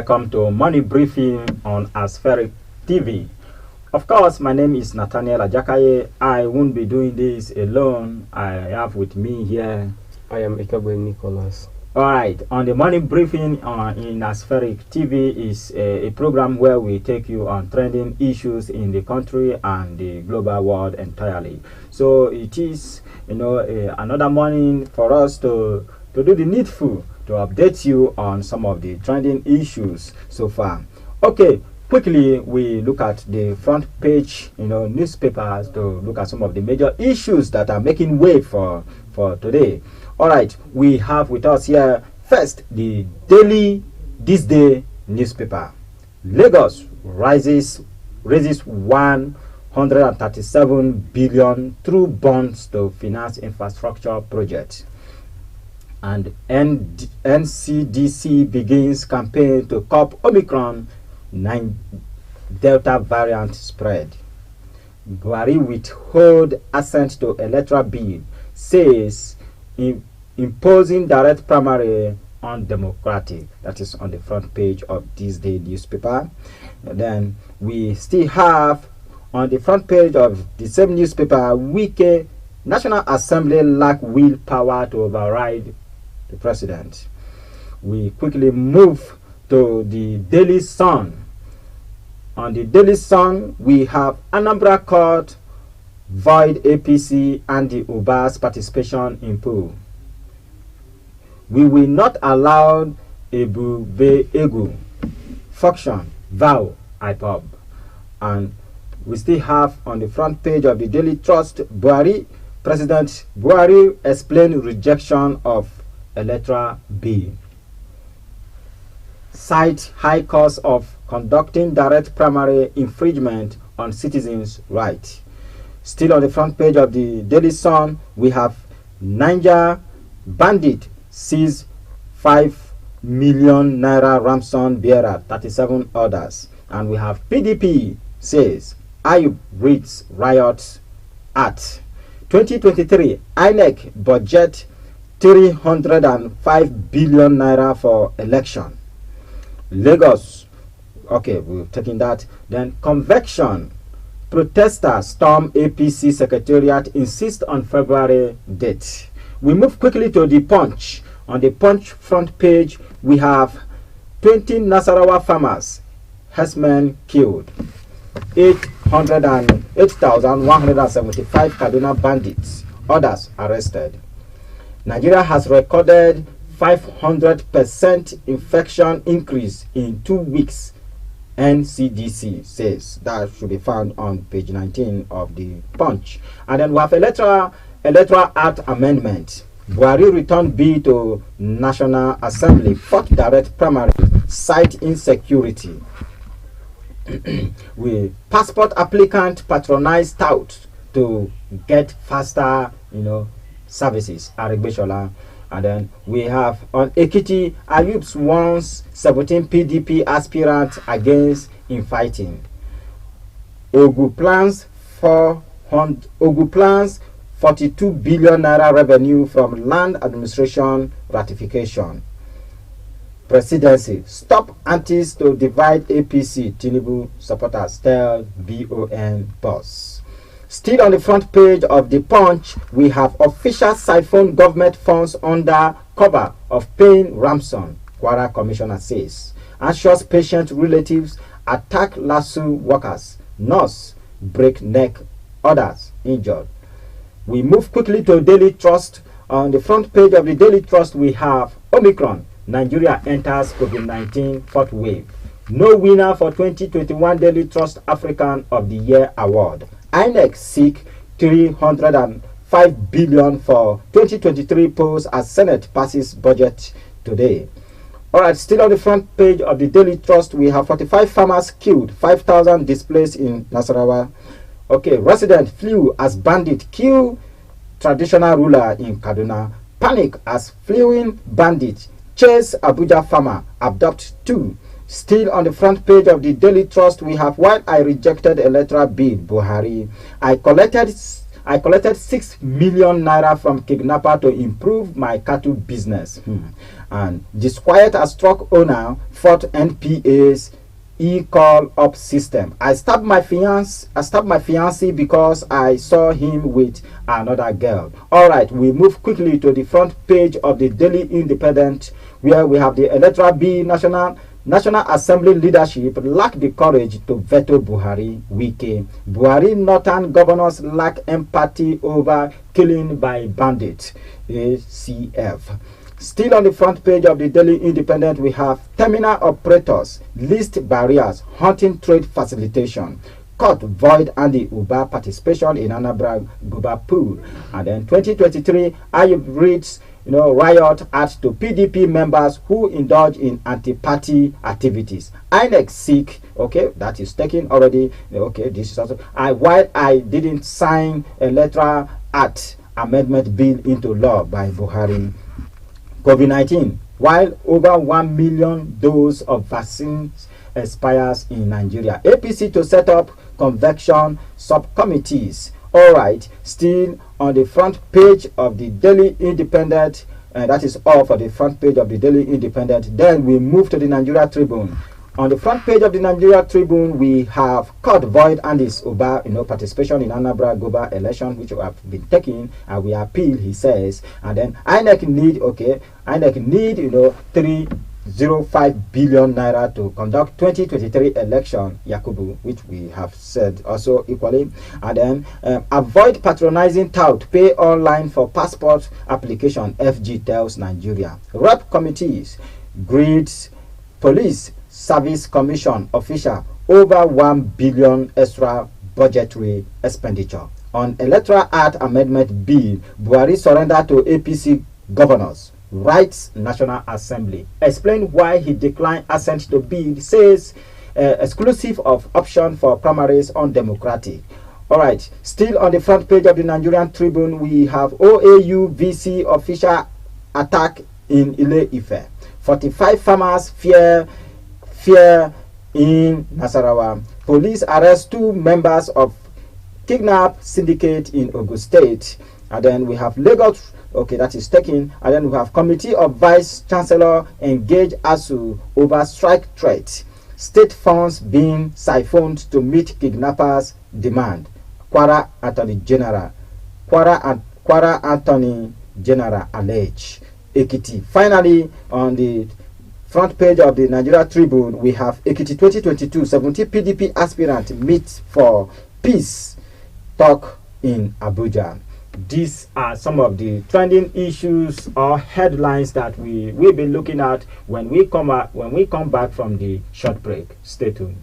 welcome to Money Briefing on Aspheric TV. Of course, my name is Nathaniel Ajakaye. I won't be doing this alone. I have with me here. I am Ikabe Nicholas. Alright, on the Money Briefing in Aspheric TV is a program where we take you on trending issues in the country and the global world entirely. So it is, another morning for us to do the needful to update you on some of the trending issues so far. Okay, quickly we look at the front page, newspapers to look at some of the major issues that are making way for today. All right, we have with us here first the daily this day newspaper. Lagos raises 137 billion through bonds to finance infrastructure projects. And NCDC begins campaign to curb Omicron 9 Delta variant spread. Buhari withhold assent to electoral bill, says imposing direct primary undemocratic. That is on the front page of this day newspaper. And then we still have on the front page of the same newspaper, Wike, National Assembly lack willpower to override the president. We quickly move to the Daily Sun. On the Daily Sun, we have Anambra Court void APC and the Uba's participation in pool. We will not allow Egu function vow IPOB. And we still have on the front page of the Daily Trust, President Buhari explained rejection of electoral bill. Cite high cost of conducting direct primary infringement on citizens' rights. Still on the front page of the Daily Sun, we have Niger bandit sees 5 million naira ransom bearer, 37 others. And we have PDP says Ayub reads riots at 2023 INEC budget 305 billion naira for election. Lagos, okay, we've taken that. Then convection, protesters storm APC secretariat, insist on February date. We move quickly to the Punch. On the Punch front page, we have 20 Nasarawa farmers, herdsmen killed, 8,175 Kaduna bandits, others arrested. Nigeria has recorded 500% infection increase in 2 weeks, NCDC says. That should be found on page 19 of the Punch. And then we have Electoral Act Amendment. Buhari returned bill to National Assembly, fought direct primary, cite insecurity. We passport applicant patronize tout to get faster, services. Arigbeshola. And then we have on Ekiti, Ayub warns 17 PDP aspirants against infighting. Ogu plans 42 billion naira revenue from land administration ratification. Presidency, stop antis to divide APC. Tinubu supporters tell BON boss. Still on the front page of the Punch, we have official siphon government funds under cover of paying ransom, Kwara Commissioner says. Anxious patient relatives attack ASUU workers. Nurse break neck, others injured. We move quickly to Daily Trust. On the front page of the Daily Trust, we have Omicron. Nigeria enters COVID-19 fourth wave. No winner for 2021 Daily Trust African of the Year Award. INEC seek 305 billion for 2023 polls as Senate passes budget today. All right, still on the front page of the Daily Trust, we have 45 farmers killed, 5,000 displaced in Nasarawa. Okay, resident flew as bandit kill traditional ruler in Kaduna. Panic as fleeing bandit chase Abuja farmer, abduct 2. Still on the front page of the Daily Trust, we have while I rejected electoral bill, Buhari, I collected I collected 6 million naira from kidnapper to improve my cattle business. And disquiet as truck owner fought NPA's e-call up system. I stabbed my fiancé because I saw him with another girl. All right, we move quickly to the front page of the Daily Independent, where we have the Electoral Bill. National Assembly leadership lack the courage to veto Buhari. Wike. Buhari Northern governors lack empathy over killing by bandits. ACF. Still on the front page of the Daily Independent, we have terminal operators list barriers haunting trade facilitation. Court void and the Uber participation in Anambra Guba pool. And then 2023, Ayub reads, riot at to PDP members who indulge in anti-party activities. INEC seek, okay, that is taken already. Okay, this is also. While I didn't sign electoral act amendment bill into law by Buhari. COVID-19, while over 1 million doses of vaccines expires in Nigeria. APC to set up convection subcommittees. All right, still on the front page of the Daily Independent, and that is all for the front page of the Daily Independent. Then we move to the Nigeria Tribune. On the front page of the Nigeria Tribune, we have court void and his Uba, participation in Anambra Goba election, which have been taken, and we appeal, he says. And then INEC need 305 billion naira to conduct 2023 election, Yakubu, which we have said also equally. And then avoid patronizing tout, pay online for passport application, FG tells Nigeria. Rep committees, grids, police Service Commission official over 1 billion extra budgetary expenditure. On Electoral Act Amendment Bill, Buhari surrender to APC governors. Writes National Assembly. Explain why he declined assent to bill. Says exclusive of option for primaries undemocratic. All right. Still on the front page of the Nigerian Tribune, we have OAU VC official attack in Ile-Ife. 45 farmers fear in Nasarawa. Police arrest 2 members of kidnap syndicate in Ogun State. And then we have Lagos, okay, that is taken. And then we have Committee of Vice Chancellor engage ASUU over strike threat. State funds being siphoned to meet kidnappers' demand. Kwara Attorney General allege. Ekiti. Finally, on the front page of the Nigeria Tribune, we have Ekiti 2022, 70 PDP aspirant meet for peace talk in Abuja. These are some of the trending issues or headlines that we will be looking at when we come back from the short break. Stay tuned.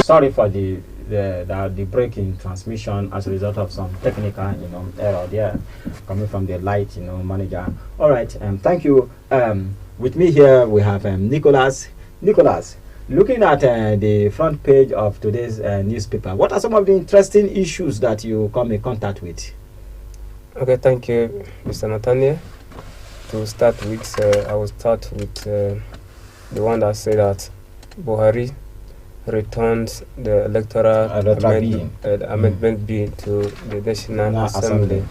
Sorry for the break in transmission as a result of some technical error there coming from the light manager. All right, thank you. With me here we have Nicholas, looking at the front page of today's newspaper, what are some of the interesting issues that you come in contact with? Okay, thank you, Mr. Nathaniel. To start with, I will start with the one that said that Buhari returns the electoral amendment bill to the National Assembly.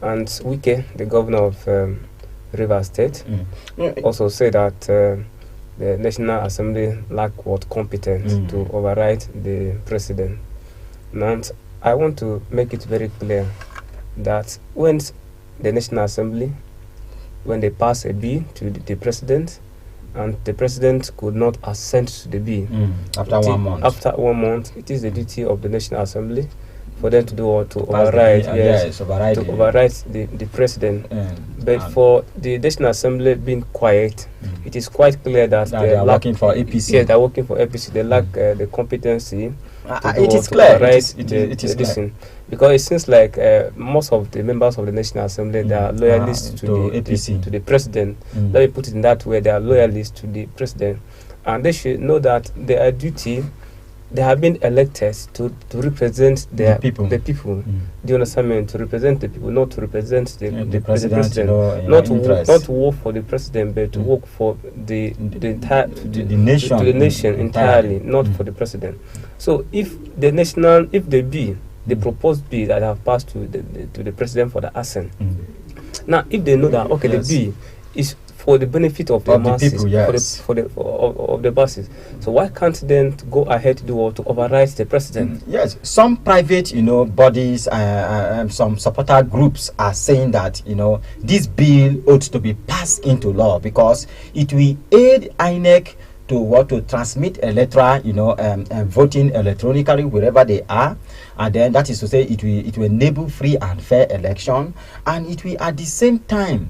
And Wike, the governor of Rivers State, Mm. also said that the National Assembly lack what competence to override the president. And I want to make it very clear that when the National Assembly, when they pass a bill to the president, and the president could not assent to the bill After 1 month. After 1 month, it is the duty of the National Assembly for them to do what, to Pass override, override the president. But for the National Assembly being quiet, it is quite clear that they are working for APC. Yes, they are working for APC. They lack the competency. It is clear. It is clear. Because it seems like most of the members of the National Assembly, they are loyalists to the APC. to the president. Let me put it in that way: they are loyalists to the president, and they should know that their duty. They have been elected to represent the people. Do you understand me? To represent the people, not to represent the president. Not to work for the president, but to work for the nation entirely, not for the president. So if the proposed bill that have passed to the president for the assent, now if they know that the bill is for the benefit of the masses, of the masses. So why can't they go ahead to override the president? Yes, some private, bodies, some supporter groups are saying that this bill ought to be passed into law because it will aid INEC to transmit electoral, voting electronically wherever they are, and then that is to say it will enable free and fair election, and it will at the same time,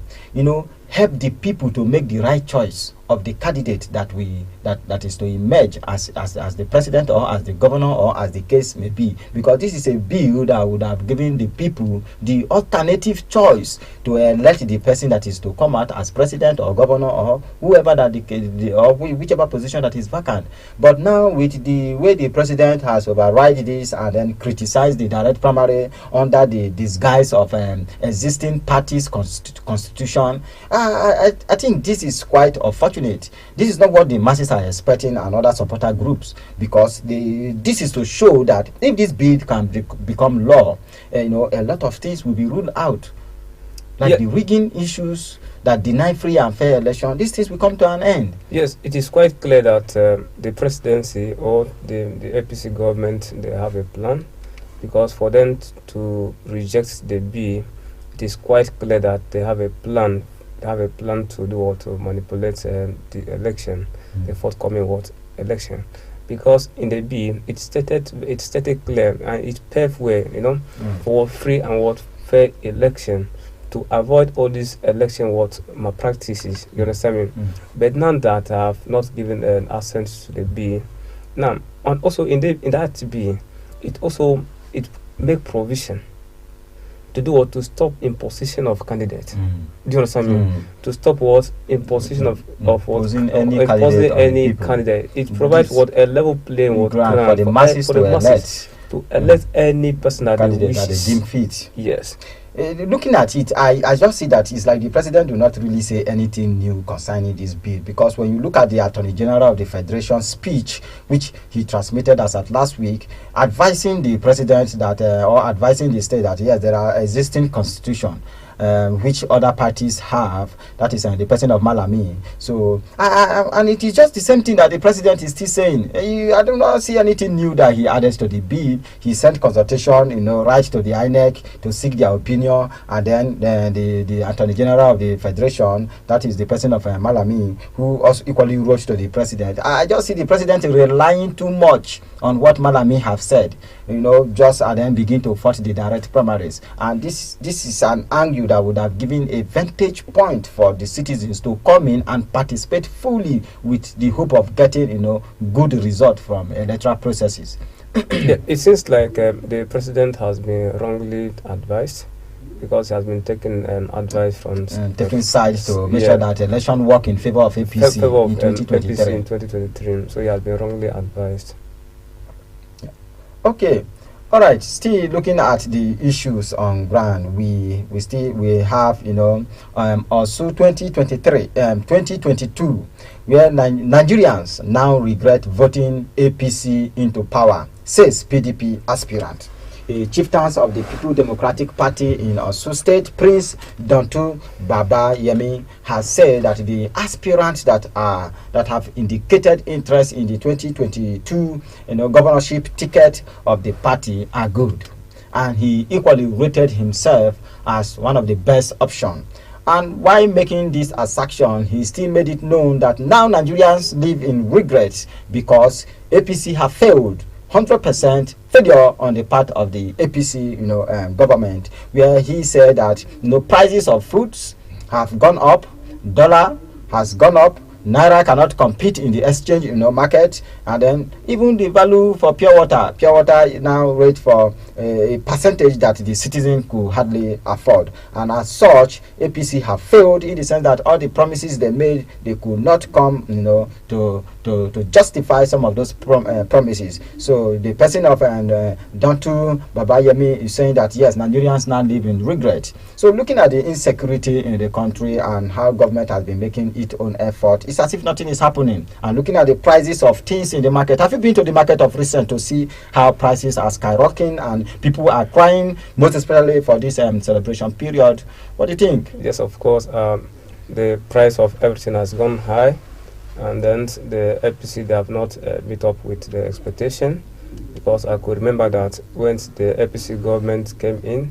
help the people to make the right choice of the candidate that is to emerge as the president or as the governor or as the case may be, because this is a bill that would have given the people the alternative choice to elect the person that is to come out as president or governor or whoever or whichever position that is vacant. But now with the way the president has override this and then criticized the direct primary under the disguise of existing parties constitution, I think this is quite unfortunate. This is not what the masses are expecting and other supporter groups, because this is to show that if this bill can become law, a lot of things will be ruled out, like the rigging issues that deny free and fair election. These things will come to an end. Yes, it is quite clear that the presidency or the APC government, they have a plan, because for them to reject the bill, it is quite clear that they have a plan. They have a plan to manipulate the election, the forthcoming election, because in the bill it stated clear and it paved way, for free and fair election, to avoid all these election malpractices. You understand me? But none that have not given an assent to the bill. Now, and also in that bill, it make provision to do to stop imposition of candidates. Do you understand me? To stop imposition of imposing any candidate. It provides a level playing ground for the masses to elect any person that they wish. That they deem fit. Yes. Looking at it, I just see that it's like the president do not really say anything new concerning this bill, because when you look at the Attorney General of the Federation speech, which he transmitted as at last week, advising the president that or advising the state that yes, there are existing constitution which other parties have, that is the person of Malami. So and it is just the same thing that the president is still saying. I do not see anything new that he added to the bill. He sent consultation, right to the INEC to seek their opinion, and then the Attorney General of the Federation, that is the person of Malami, who also equally wrote to the president. I just see the president relying too much on what Malami have said, just and then begin to fight the direct primaries. And this is an angle that would have given a vantage point for the citizens to come in and participate fully with the hope of getting, good result from electoral processes. It seems like the president has been wrongly advised, because he has been taking advice from taking sides to make sure that election work in favor of APC in 2023. APC in 2023. So he has been wrongly advised. Okay. All right, still looking at the issues on ground, we have ASUU 2022, where Nigerians now regret voting APC into power, says PDP aspirant. chieftains of the People Democratic Party in Osun State, Prince Dontu Baba Yemi, has said that the aspirants that have indicated interest in the 2022 governorship ticket of the party are good, and he equally rated himself as one of the best options. And while making this assertion, he still made it known that now Nigerians live in regret because APC have failed. 100% failure on the part of the APC government, where he said that prices of foods have gone up, dollar has gone up, naira cannot compete in the exchange market, and then even the value for pure water now rate for a percentage that the citizen could hardly afford. And as such, APC have failed in the sense that all the promises they made, they could not come to justify some of those promises. So the person of Dontu Babayemi is saying that yes, Nigerians now live in regret. So looking at the insecurity in the country and how government has been making its own effort, it's as if nothing is happening. And looking at the prices of things in the market, have you been to the market of recent to see how prices are skyrocketing and people are crying, most especially for this celebration period? What do you think? Yes, of course. The price of everything has gone high, and then the APC, they have not meet up with the expectation, because I could remember that when the APC government came in,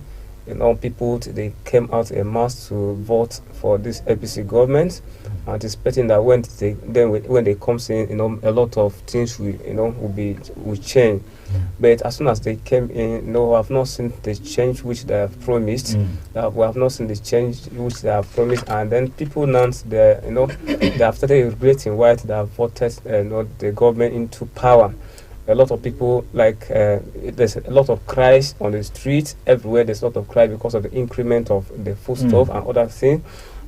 people, they came out en masse to vote for this APC government, anticipating that when they come in, a lot of things will change. But as soon as they came in, we have not seen the change which they have promised. We have not seen the change which they have promised, and then people now they have started regretting why they have voted the government into power. A lot of people, there's a lot of cries on the streets everywhere. There's a lot of cry because of the increment of the foodstuff and other things,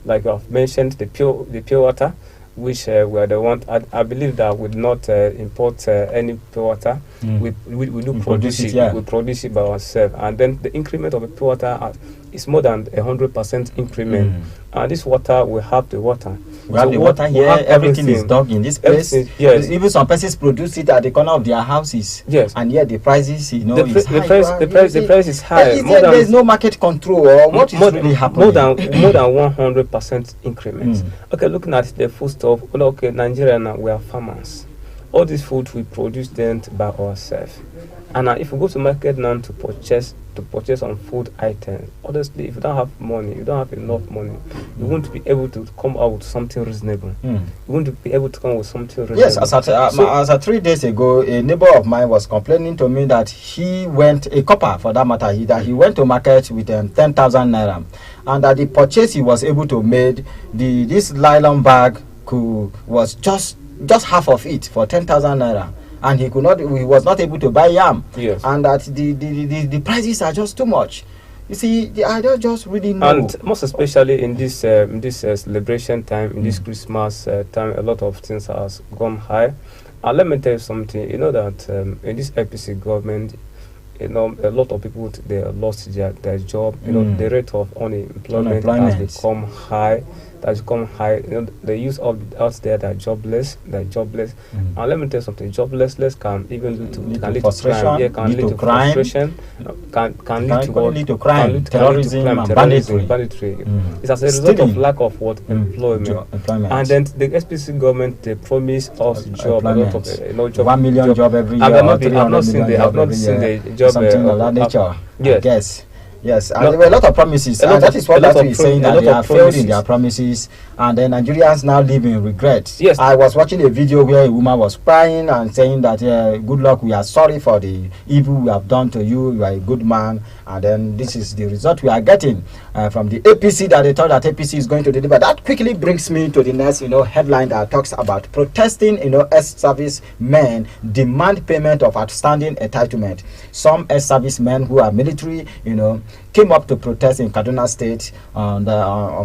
like you have mentioned, the pure water, which we are the one. I believe that we not import any pure water. We do produce it. Yeah. We produce it by ourselves, and then the increment of the pure water is more than 100% increment. And this water, we have the water. We have the water here. Everything is dug in this place. Yes. Even some persons produce it at the corner of their houses. Yes. And yet the prices, is high. The price is high. There's no market control, or what is really happening? More than 100% increment. Okay, looking at the food stuff. Okay, Nigeria now, we are farmers. All this food we produce then by ourselves. And if we go to market now to purchase some food items, honestly, if you don't have money, you don't have enough money, you won't be able to come out with something reasonable. You won't be able to come with something reasonable. Yes, as 3 days ago, a neighbor of mine was complaining to me that he went, a copper for that matter, he went to market with 10,000 naira, and that the purchase he was able to make, this nylon bag was just half of it for 10,000 naira. And he was not able to buy yam. Yes. And that the prices are just too much. You see, I don't just really know. And most especially in this celebration time, in this Christmas time, a lot of things has gone high. And let me tell you something. You know that in this APC government, a lot of people, they lost their job. The rate of unemployment has become high. The youth out there that are jobless. And let me tell you something, joblessness can even lead to frustration. Yeah, can lead to crime. Frustration. Can lead to crime, terrorism, and banditry. It's as a result of lack of employment. And then the SPC government, they promise us job, a lot of job. 1 million job every year. I've not seen the job. Something of that nature. Yes. Yes, and there were a lot of promises, and that is what that is saying, that they have failed in their promises, and then Nigerians now live in regret. Yes. I was watching a video where a woman was crying and saying that, good luck, we are sorry for the evil we have done to you, you are a good man, and then this is the result we are getting from the APC, that they thought that APC is going to deliver. That quickly brings me to the next, headline that talks about protesting, ex-service men demand payment of outstanding entitlement. Some ex-service men who are military, came up to protest in Kaduna State on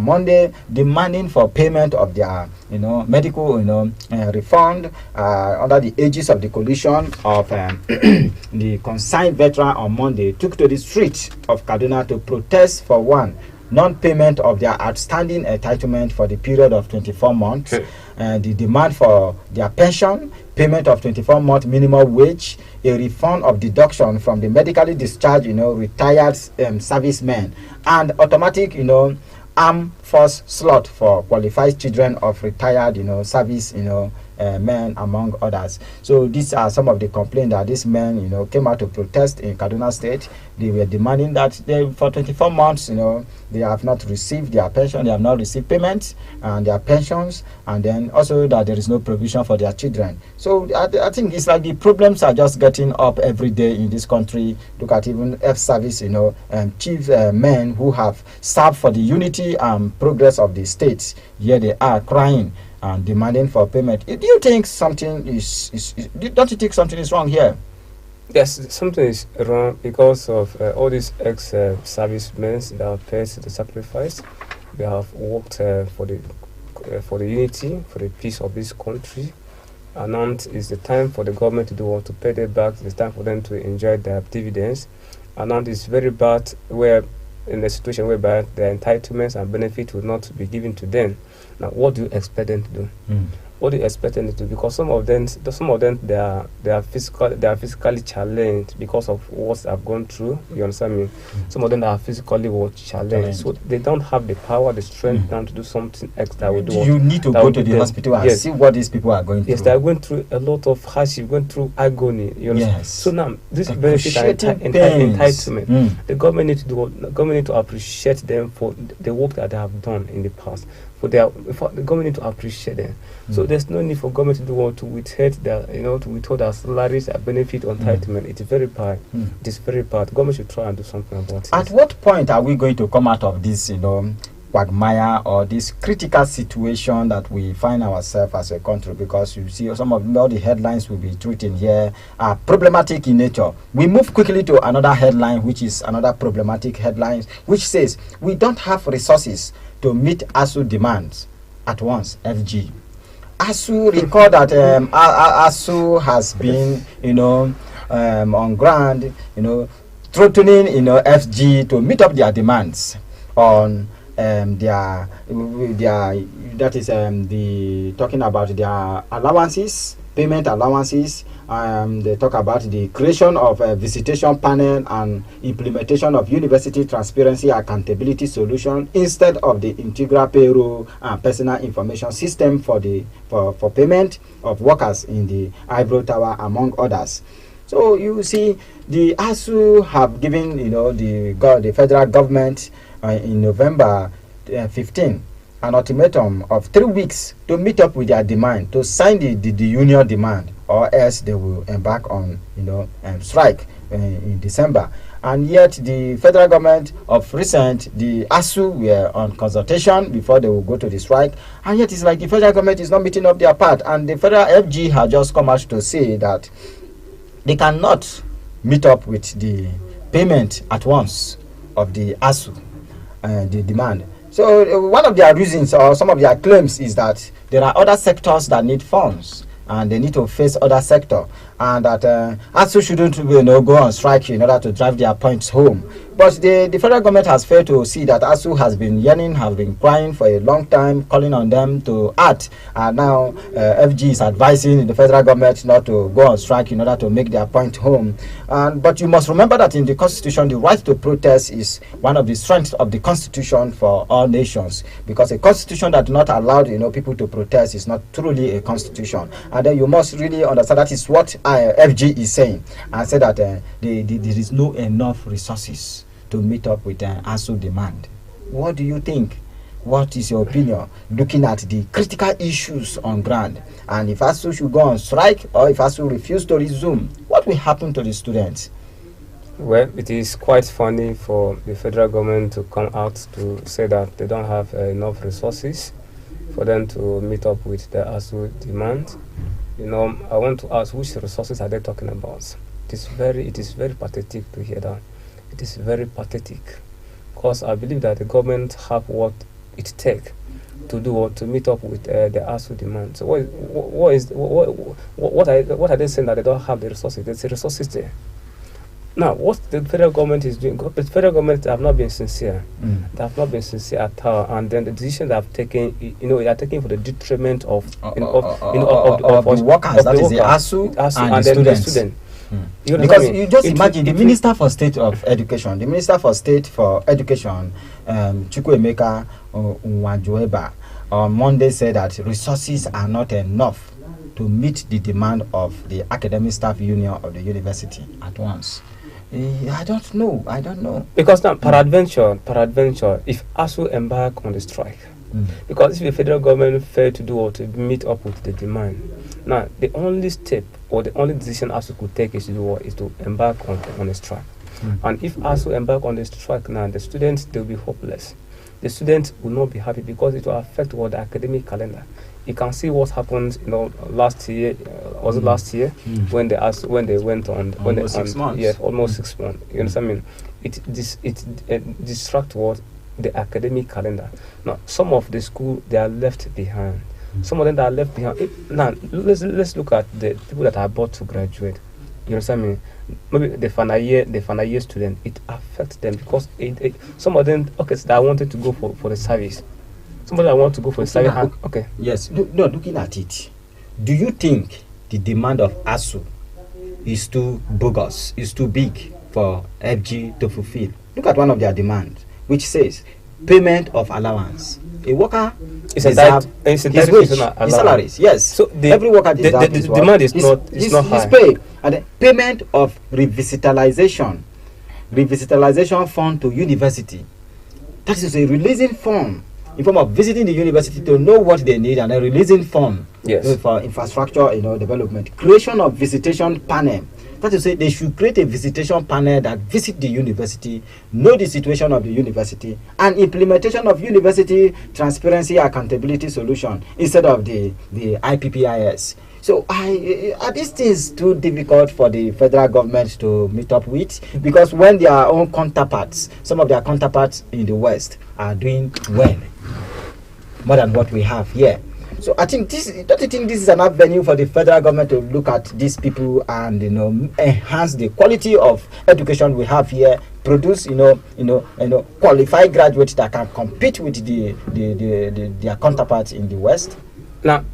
Monday, demanding for payment of their, medical, refund under the aegis of the coalition of the consigned veteran. On Monday took to the street of Kaduna to protest for one, non-payment of their outstanding entitlement for the period of 24 months, and the demand for their pension, payment of 24-month minimum wage, a refund of deduction from the medically discharged, retired servicemen, and automatic, armed force slot for qualified children of retired, service, men, among others. So these are some of the complaints that these men, came out to protest in Kaduna State. They were demanding that for 24 months, they have not received their pension, they have not received payments and their pensions, and then also that there is no provision for their children. So I think it's like the problems are just getting up every day in this country. Look at even F-Service, chief men who have served for the unity and progress of the states. Here they are crying and demanding for payment. Do you think something don't you think something is wrong here? Yes, something is wrong because of all these ex-servicemen that have paid the sacrifice. They have worked for the unity, for the peace of this country. And now it's the time for the government to do what, to pay them back. It's time for them to enjoy their dividends. And now it's very bad where in a situation whereby their entitlements and benefits will not be given to them. Now, what do you expect them to do? What do you expect them to do? Because some of them, they are physically challenged because of what they have gone through. You understand me? Some of them are physically challenged, so they don't have the power, the strength now to do something extra. You need to go to the hospital and see what these people are going through. Yes, they are going through a lot of hardship, going through agony. You understand? Yes. So now this benefit and entitlement. The government need to do. The government need to appreciate them for the work that they have done in the past. For the government need to appreciate them. So there's no need for government to do what, to withhold their salaries, their benefit, entitlement. It is very bad. It is very bad. Government should try and do something about it. At what point are we going to come out of this, quagmire or this critical situation that we find ourselves as a country? Because you see, some of all the headlines will be treating here are problematic in nature. We move quickly to another headline, which is another problematic headline, which says we don't have resources to meet ASUU demands at once. FG. ASUU, recall that ASUU has been, on ground, threatening, FG to meet up their demands on their that is the talking about their allowances, payment allowances. They talk about the creation of a visitation panel and implementation of university transparency accountability solution instead of the integral payroll and personal information system for payment of workers in the Ivory Tower, among others. So you see, the ASUU have given the federal government in November 15 an ultimatum of 3 weeks to meet up with their demand, to sign the union demand, or else they will embark on strike in December. And yet the federal government of recent, the ASUU were on consultation before they will go to the strike, and yet it's like the federal government is not meeting up their part, and the federal FG has just come out to say that they cannot meet up with the payment at once of the ASUU, the demand. So one of their reasons or some of their claims is that there are other sectors that need funds and they need to face other sector, and that ASUU shouldn't go on strike in order to drive their points home. But the federal government has failed to see that ASUU has been yearning, has been crying for a long time, calling on them to act. And now FG is advising the federal government not to go on strike in order to make their point home. But you must remember that in the Constitution, the right to protest is one of the strengths of the Constitution for all nations. Because a Constitution that does not allow people to protest is not truly a Constitution. And then you must really understand that is what FG is saying, and say that there is no enough resources to meet up with ASUU demand. What do you think? What is your opinion looking at the critical issues on ground? And if ASUU should go on strike, or if ASUU refuse to resume, what will happen to the students? Well, it is quite funny for the federal government to come out to say that they don't have enough resources for them to meet up with the ASUU demand. I want to ask, which resources are they talking about? It is very pathetic to hear that. It is very pathetic, because I believe that the government have what it takes to do to meet up with the ASUU demand. So what are they saying that they don't have the resources? There's the resources there. Now, what the federal government is doing, the federal government have not been sincere. They have not been sincere at all, and then the decision they have taken, they are taking for the detriment of of the workers. That is the ASUU and then the the students. student. You know what I Because mean? you just imagine the Minister for State of Education, Chukwuemeka Nwajueba, on Monday said that resources are not enough to meet the demand of the academic staff union of the university at once. I don't know. Because now, peradventure, if ASUU embark on the strike, because if the federal government fail to do or to meet up with the demand, now the only step or the only decision ASUU could take is to embark on a strike. And if ASUU embark on the strike now, the students, they'll be hopeless. The students will not be happy because it will affect the academic calendar. You can see what happened, last year. Was it last year when they went on almost 6 months? Yes, almost 6 months. You understand? I mean, it distract the academic calendar. Now, some of the school they are left behind. Some of them that are left behind. Now, let's look at the people that are about to graduate. You understand me? Maybe the final year student, it affects them because some of them that wanted to go for the service. Somebody that want to go for the service. Okay. Yes. No, looking at it, do you think the demand of ASUU is too bogus, is too big for FG to fulfill? Look at one of their demands, which says payment of allowance. A worker deserves his wage, his salaries. Yes. So every worker deserves the demand is not high. His pay. And the payment of revitalization fund to university. That is a releasing fund in form of visiting the university to know what they need, and a releasing fund for infrastructure, development. Creation of visitation panel. That is to say, they should create a visitation panel that visit the university, know the situation of the university, and implementation of university transparency accountability solution instead of the IPPIS. So are these things too difficult for the federal government to meet up with? Because when their own counterparts, some of their counterparts in the West are doing well, more than what we have here. So I think don't you think this is an avenue for the federal government to look at these people and enhance the quality of education we have here, produce qualified graduates that can compete with their counterparts in the West? Now,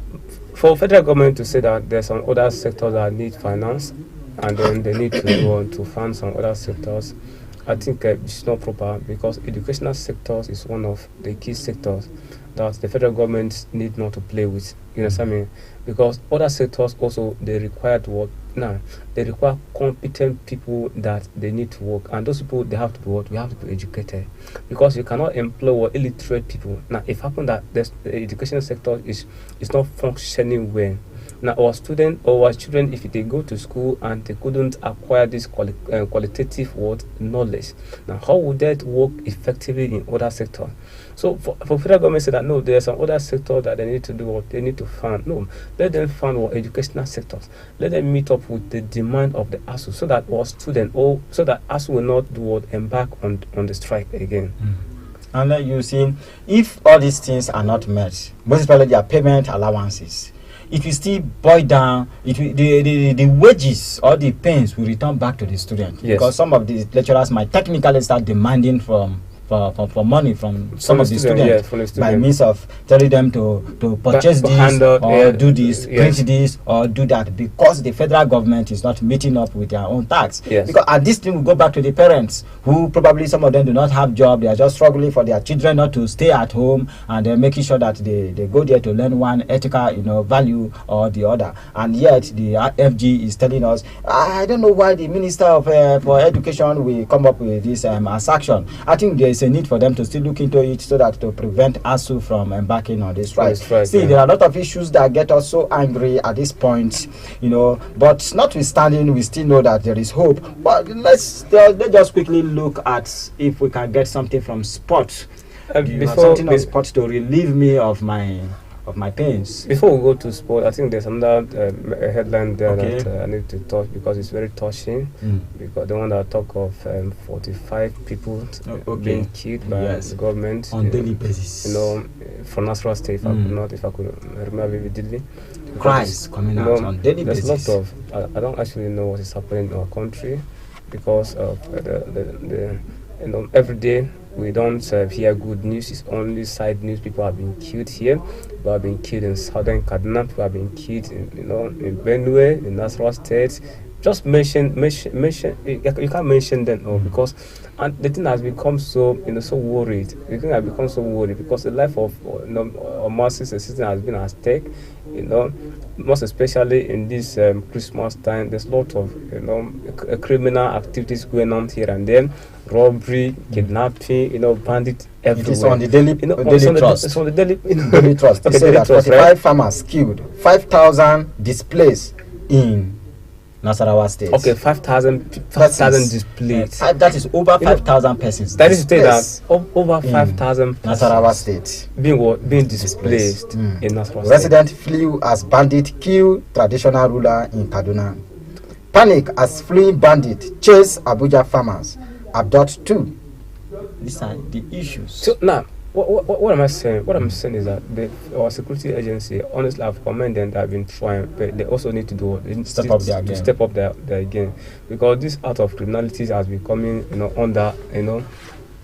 for federal government to say that there's some other sectors that need finance, and then they need to go on to fund some other sectors, I think it's not proper, because educational sectors is one of the key sectors that the federal government need not to play with. You understand me? Because other sectors also, they require to work. Now, they require competent people that they need to work, and those people, they have to be what? We have to be educated, because you cannot employ illiterate people. Now, if happen that the education sector is not functioning well, now our students or our children, if they go to school and they couldn't acquire this qualitative knowledge, now how would that work effectively in other sectors? So for federal government say that no, there are some other sectors that they need to do what they need to fund. No, let them fund our educational sectors. Let them meet up with the demand of the ASUU, so that our students, so that ASUU will not do what embark on the strike again. And then you see, if all these things are not met, most especially their payment allowances, it will still boil down. The wages or the pains will return back to the student. Yes. Because some of the lecturers might technically start demanding for money from some of the students, by means of telling them to purchase this or do this, print this or do that, because the federal government is not meeting up with their own tax. Yes. Because at this thing will go back to the parents, who probably some of them do not have job. They are just struggling for their children not to stay at home, and they're making sure that they go there to learn one ethical value or the other. And yet the FG is telling us, I don't know why the Minister of for Education will come up with this as action. I think there is a need for them to still look into it, so that to prevent ASUU from embarking on this strike. There are a lot of issues that get us so angry at this point, but notwithstanding, we still know that there is hope. But let's just quickly look at if we can get something from sport. Something on sport to relieve me of my pains. Before we go to sport, I think there's another headline there that I need to touch, because it's very touching. Because the one that talk of 45 people being killed by the government on daily basis. From Nasarawa State, if I could remember vividly. Cries coming out on daily basis. There's a lot of I don't actually know what is happening in our country, because of the every day we don't hear good news. It's only side news. People have been killed here. People have been killed in southern Kaduna. People have been killed in Benue, in Nasarawa State. Just mention. You can't mention them all because, and the thing has become so so worried. The thing has become so worried because the life of masses and citizens has been at stake. Most especially in this Christmas time, there's a lot of criminal activities going on here and there, robbery, kidnapping, bandit everywhere. It is on the daily, daily trust. It's on the daily, daily trust. Okay, They say daily that trust, 45 right? farmers killed, 5,000 displaced in Nasarawa State. Okay, 5,000 displaced. That is over 5,000 persons. That is to say that displaced over 5,000 Nasarawa State being displaced in Nasarawa State. Resident flew as bandit kill traditional ruler in Kaduna. Panic as fleeing bandit chase Abuja farmers. Abduct two. These are the issues. So now, what am I saying? What I'm saying is that our security agency, honestly, I've commended them that have been trying, but they also need to do what? They need Step up their game. step up their game, because this art of criminality has been coming, under,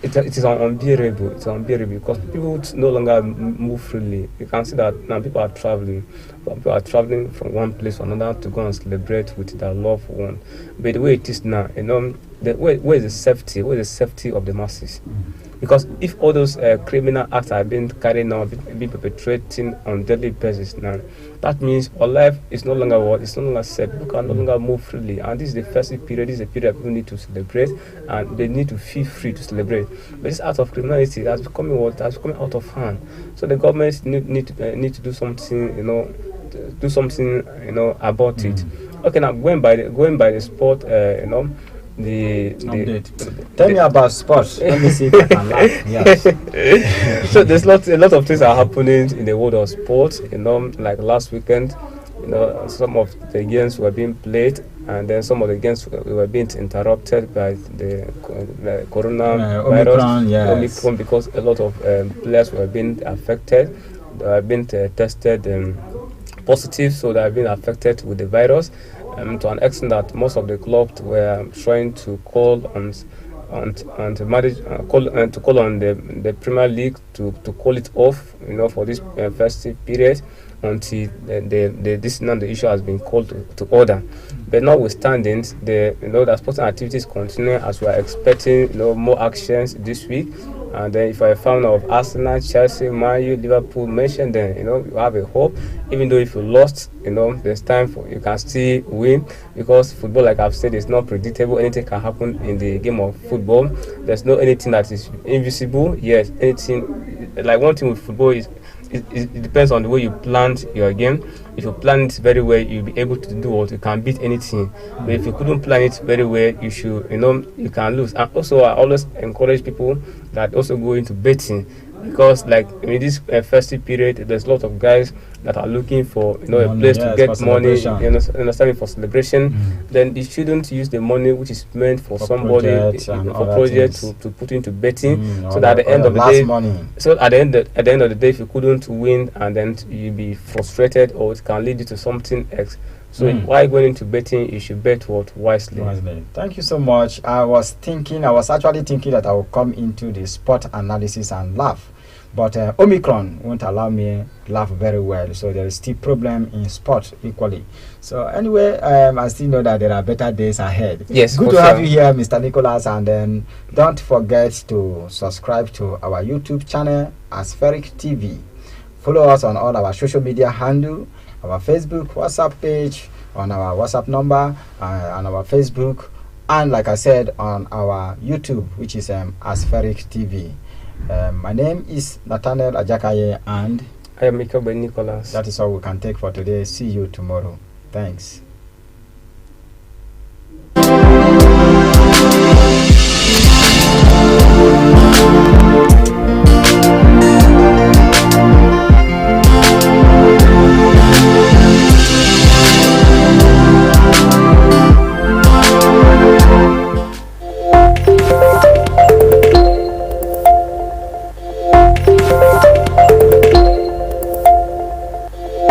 it is unbearable. It's unbearable because people no longer move freely. You can see that now people are traveling. People are traveling from one place to another to go and celebrate with their loved one. But the way it is now, where is the safety? Where is the safety of the masses? Because if all those criminal acts are being carried out, being perpetrating on daily basis now, that means our life is no longer it's no longer safe. People can no longer move freely, and this is the festive period. This is a period people need to celebrate, and they need to feel free to celebrate. But this act of criminality has become out of hand. So the government need to do something, about it. Okay, now going by the sport, Tell me about sports. Let me see if I can laugh. Yes. So there's a lot of things are happening in the world of sports. Like last weekend, some of the games were being played, and then some of the games were being interrupted by the coronavirus, Omicron, because a lot of players were being affected, being tested positive, so they have been affected with the virus. To an extent that most of the clubs were trying to call on the Premier League to call it off, for this festive period until the issue has been called to order. But notwithstanding, the sporting activities continue as we are expecting, more actions this week. And then if I found of Arsenal, Chelsea, Man U, Liverpool mentioned, then you have a hope. Even though if you lost, there's time for you can still win, because football, like I've said, is not predictable. Anything can happen in the game of football. There's no anything that is invisible. Yes, anything. Like one thing with football is it depends on the way you plan your game. If you plan it very well, you'll be able to do what you can beat anything. But if you couldn't plan it very well, you should, you can lose. And also, I always encourage people that also go into betting, because like in this festive period, there's a lot of guys that are looking for a place to get money, understanding for celebration. Then you shouldn't use the money which is meant for somebody for projects to put into betting, so that at the end of the day, at the end of the day, if you couldn't win, and then you'll be frustrated, or it can lead you to something else. So while going into betting, you should bet wisely. Thank you so much. I was actually thinking that I will come into the sport analysis and laugh, but Omicron won't allow me to laugh very well. So there is still problem in sport equally. So anyway, I still know that there are better days ahead. Yes, good to have you here, Mr. Nicholas. And then don't forget to subscribe to our YouTube channel, Aspheric TV. Follow us on all our social media handle, our Facebook, WhatsApp page, on our WhatsApp number, on our Facebook, and like I said, on our YouTube, which is Aspheric TV. My name is Nathaniel Ajakaye, and I am Nicholas. That is all we can take for today. See you tomorrow. Thanks.